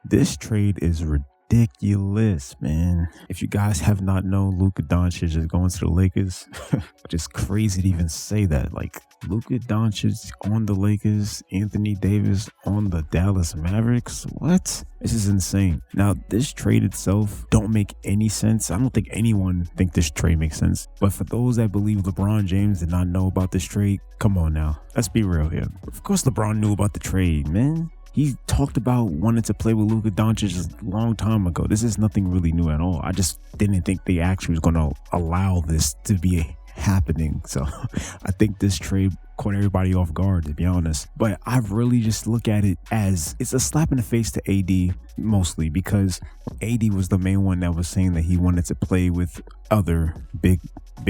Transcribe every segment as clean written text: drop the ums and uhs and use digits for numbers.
This trade is ridiculous, man. If you guys have not known, Luka Doncic is going to the Lakers. Which is crazy to even say that. Like, Luka Doncic on the Lakers, Anthony Davis on the Dallas Mavericks. What? This is insane. Now, this trade itself don't make any sense. I don't think anyone think this trade makes sense. But for those that believe LeBron James did not know about this trade, come on now. Let's be real here. Of course, LeBron knew about the trade, man. He talked about wanting to play with Luka Doncic a long time ago. This is nothing really new at all. I just didn't think they actually was going to allow this to be happening. So I think this trade caught everybody off guard, to be honest. But I really just look at it as it's a slap in the face to AD, mostly because AD was the main one that was saying that he wanted to play with other big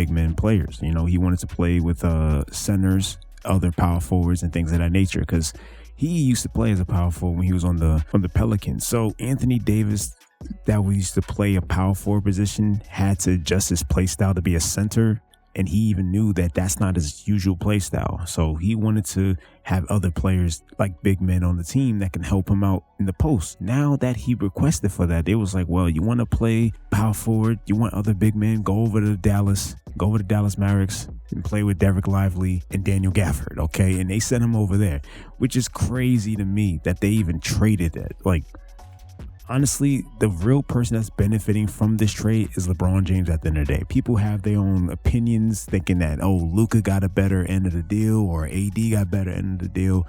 men players. You know, he wanted to play with centers, other power forwards and things of that nature, because he used to play as a power forward when he was on the Pelicans. So Anthony Davis, that we used to play a power forward position, had to adjust his play style to be a center. And he even knew that that's not his usual play style. So he wanted to have other players like big men on the team that can help him out in the post. Now that he requested for that, they was like, well, you want to play power forward, you want other big men, go over to Dallas Mavericks and play with Derek Lively and Daniel Gafford, okay? And they sent him over there, which is crazy to me that they even traded it. Like, honestly, the real person that's benefiting from this trade is LeBron James at the end of the day. People have their own opinions thinking that, oh, Luka got a better end of the deal or AD got better end of the deal.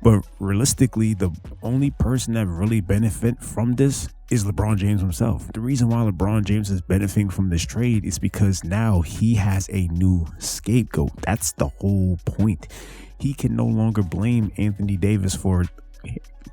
But realistically, the only person that really benefit from this is LeBron James himself. The reason why LeBron James is benefiting from this trade is because now he has a new scapegoat. That's the whole point. He can no longer blame Anthony Davis for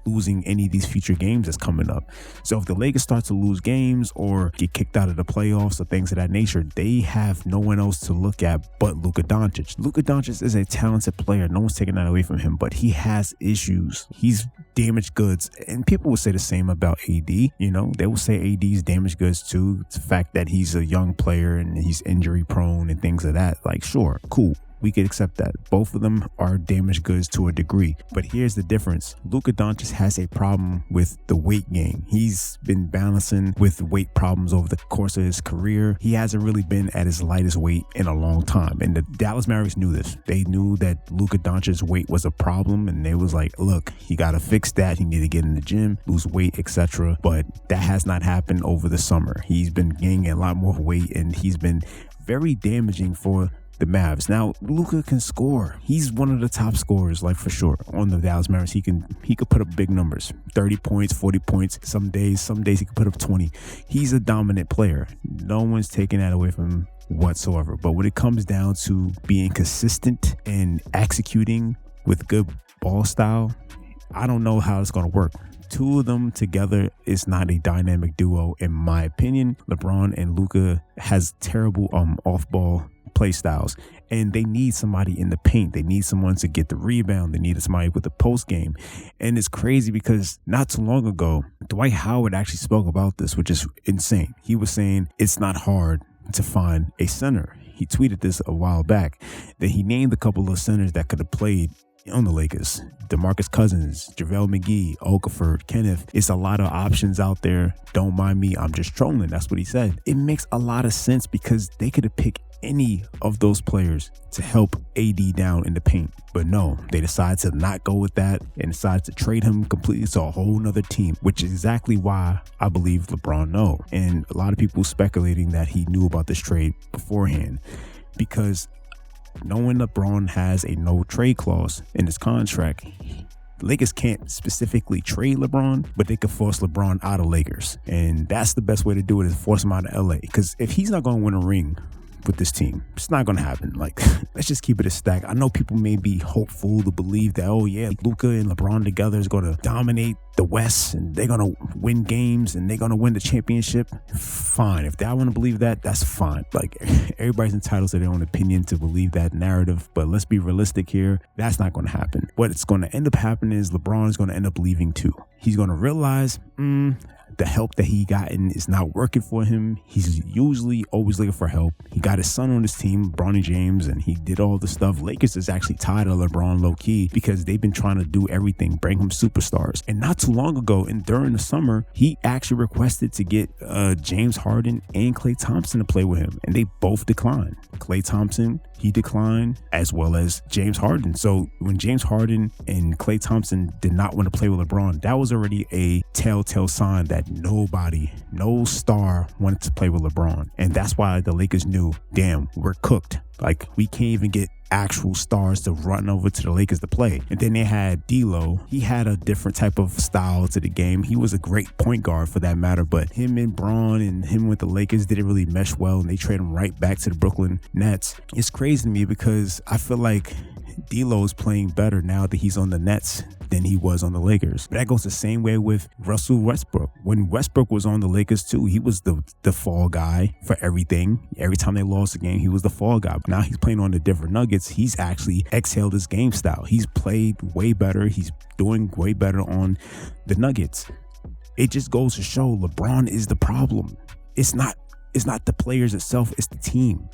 losing any of these future games that's coming up. So if the Lakers start to lose games or get kicked out of the playoffs or things of that nature, they have no one else to look at but Luka Doncic. Luka Doncic is a talented player. No one's taking that away from him, but he has issues. He's damaged goods. And people will say the same about AD. You know, they will say AD is damaged goods too. It's the fact that he's a young player and he's injury prone and things of that. Like, sure, cool. We could accept that. Both of them are damaged goods to a degree. But here's the difference. Luka Doncic has a problem with the weight gain. He's been balancing with weight problems over the course of his career. He hasn't really been at his lightest weight in a long time. And the Dallas Mavericks knew this. They knew that Luka Doncic's weight was a problem. And they was like, look, he got to fix that. He need to get in the gym, lose weight, etc. But that has not happened over the summer. He's been gaining a lot more weight and he's been very damaging for the Mavs. Now, Luka can score. He's one of the top scorers, like for sure, on the Dallas Mavericks. He could put up big numbers, 30 points, 40 points. Some days he could put up 20. He's a dominant player. No one's taking that away from him whatsoever. But when it comes down to being consistent and executing with good ball style, I don't know how it's going to work. Two of them together is not a dynamic duo, in my opinion. LeBron and Luka has terrible off-ball play styles, and they need somebody in the paint. They need someone to get the rebound. They need somebody with the post game. And it's crazy because not too long ago, Dwight Howard actually spoke about this, which is insane. He was saying it's not hard to find a center. He tweeted this a while back that he named a couple of centers that could have played on the Lakers. DeMarcus Cousins, JaVale McGee, Okafor, Kenneth. It's a lot of options out there. Don't mind me. I'm just trolling. That's what he said. It makes a lot of sense because they could have picked any of those players to help AD down in the paint. But no, they decided to not go with that and decided to trade him completely to a whole nother team, which is exactly why I believe LeBron knew. And a lot of people speculating that he knew about this trade beforehand, because knowing LeBron has a no trade clause in his contract, Lakers can't specifically trade LeBron, but they could force LeBron out of Lakers. And that's the best way to do it, is force him out of LA. Because if he's not going to win a ring with this team, it's not going to happen. Like, let's just keep it a stack. I know people may be hopeful to believe that, oh yeah, Luka and LeBron together is going to dominate the West and they're going to win games and they're going to win the championship. Fine. If they want to believe that, that's fine. Like, everybody's entitled to their own opinion to believe that narrative, but let's be realistic here. That's not going to happen. What's going to end up happening is LeBron is going to end up leaving too. He's going to realize, the help that he gotten is not working for him. He's usually always looking for help. He got his son on his team, LeBron James, and he did all the stuff. Lakers is actually tired of LeBron low key because they've been trying to do everything, bring him superstars. And not too long ago, and during the summer, he actually requested to get James Harden and Klay Thompson to play with him, and they both declined. Klay Thompson, he declined, as well as James Harden. So when James Harden and Klay Thompson did not want to play with LeBron, that was already a telltale sign that no star wanted to play with LeBron. And that's why the Lakers knew, damn, we're cooked. Like, we can't even get actual stars to run over to the Lakers to play. And then they had D'Lo. He had a different type of style to the game. He was a great point guard for that matter, but him and Braun and him with the Lakers didn't really mesh well, and they traded him right back to the Brooklyn Nets. It's crazy to me because I feel like D'Lo is playing better now that he's on the Nets than he was on the Lakers. But that goes the same way with Russell Westbrook. When Westbrook was on the Lakers too, he was the fall guy for everything. Every time they lost a game, he was the fall guy. But now he's playing on the different Nuggets. He's actually exhaled his game style. He's played way better. He's doing way better on the Nuggets. It just goes to show LeBron is the problem. It's not the players itself, it's the team.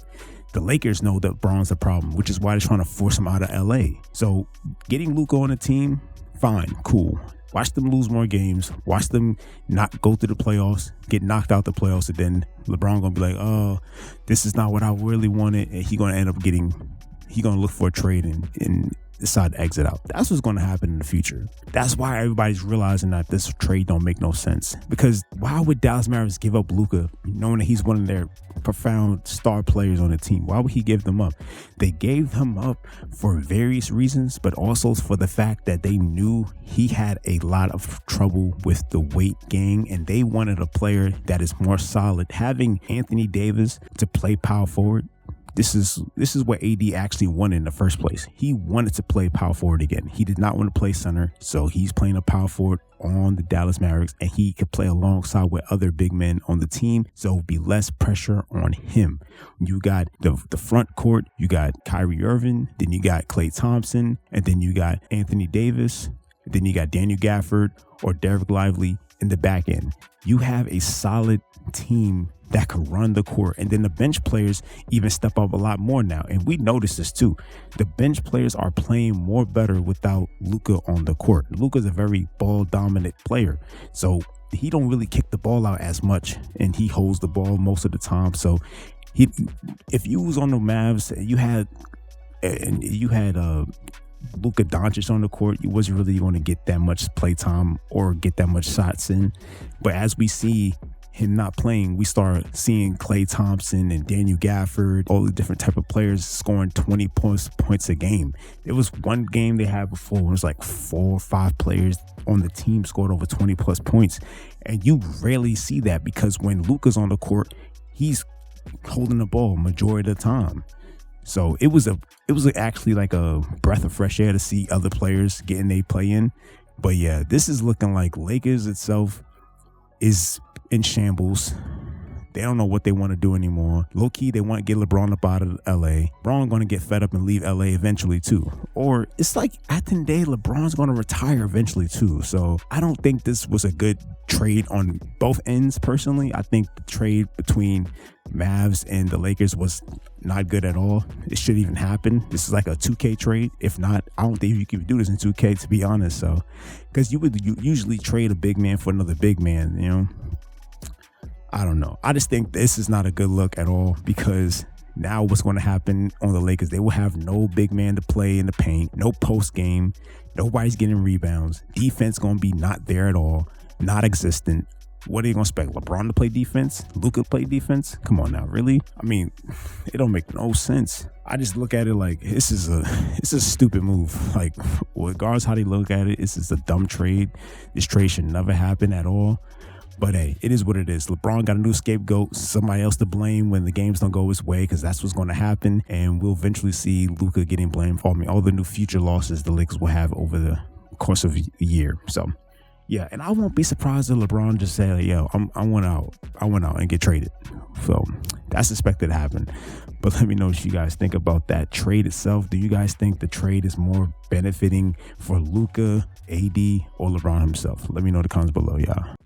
The Lakers know that LeBron's the problem, which is why they're trying to force him out of LA. So getting Luka on the team, fine, cool. Watch them lose more games. Watch them not go through the playoffs, get knocked out the playoffs, and then LeBron gonna be like, oh, this is not what I really wanted. And he gonna look for a trade and decide to exit out. That's what's going to happen in the future. That's why everybody's realizing that this trade don't make no sense. Because why would Dallas Mavericks give up Luka knowing that he's one of their profound star players on the team? Why would he give them up? They gave him up for various reasons, but also for the fact that they knew he had a lot of trouble with the weight gain, and they wanted a player that is more solid. Having Anthony Davis to play power forward, this is what AD actually wanted in the first place. He wanted to play power forward again. He did not want to play center, so he's playing a power forward on the Dallas Mavericks, and he could play alongside with other big men on the team, so it would be less pressure on him. You got the front court, you got Kyrie Irving, then you got Klay Thompson, and then you got Anthony Davis, and then you got Daniel Gafford or Derek Lively in the back end. You have a solid team that can run the court, and then the bench players even step up a lot more now. And we noticed this too. The bench players are playing more better without Luka on the court. Luka's a very ball dominant player, so he don't really kick the ball out as much, and he holds the ball most of the time. So if you was on the Mavs, you had Luka Doncic on the court, you wasn't really going to get that much play time or get that much shots in. But as we see him not playing, we start seeing Klay Thompson and Daniel Gafford, all the different type of players scoring 20 points a game. There was one game they had before where it was like 4 or 5 players on the team scored over 20 plus points. And you rarely see that because when Luka's on the court, he's holding the ball majority of the time. So it was actually like a breath of fresh air to see other players getting their play in. But yeah, this is looking like Lakers itself is in shambles. They don't know what they want to do anymore. Low key, they want to get LeBron up out of LA. LeBron going to get fed up and leave LA eventually too. Or it's like at the end of the day, LeBron's going to retire eventually too. So I don't think this was a good trade on both ends personally. I think the trade between Mavs and the Lakers was not good at all. It shouldn't even happen. This is like a 2K trade. If not, I don't think you can do this in 2K, to be honest. So, because you usually trade a big man for another big man, you know. I don't know. I just think this is not a good look at all, because now what's going to happen on the Lakers, they will have no big man to play in the paint, no post game, nobody's getting rebounds, defense going to be not there at all, not existent. What are you going to expect? LeBron to play defense? Luka to play defense? Come on now, really? I mean, it don't make no sense. I just look at it like it's a stupid move. Like, regardless how they look at it, this is a dumb trade. This trade should never happen at all. But hey, it is what it is. LeBron got a new scapegoat, somebody else to blame when the games don't go his way, because that's what's going to happen. And we'll eventually see Luka getting blamed for all the new future losses the Lakers will have over the course of a year. So yeah, and I won't be surprised if LeBron just say, yo, I went out and get traded. So that's expected to happen. But let me know what you guys think about that trade itself. Do you guys think the trade is more benefiting for Luka, AD, or LeBron himself? Let me know in the comments below, y'all.